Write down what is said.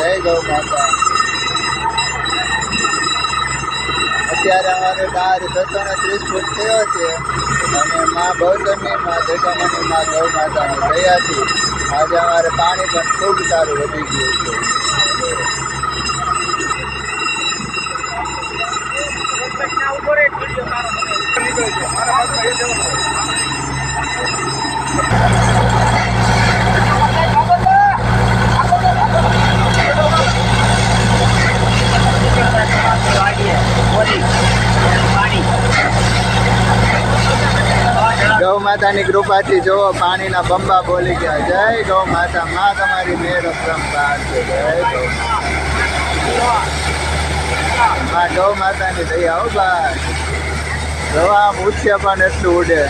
જય ગૌ માતા. અત્યારે અમારે ડાર 630 ફૂટ થયો છે અને માં બહુચરની માં દશામાની માં ગૌ માતાની દયાથી આજે અમારે પાણી પણ ખૂબ સારું વધી ગયું છે. ગૌ માતાની કૃપાથી જોવો પાણીના બંબા બોલી ગયા. જય ગૌ માતા. માં તમારી મેર અપરંપાર છે. જય ગૌ માં. ગૌ માતાની દયા. હો ભાઈ જો આમ ઉછે પણ એટલું ઉડે.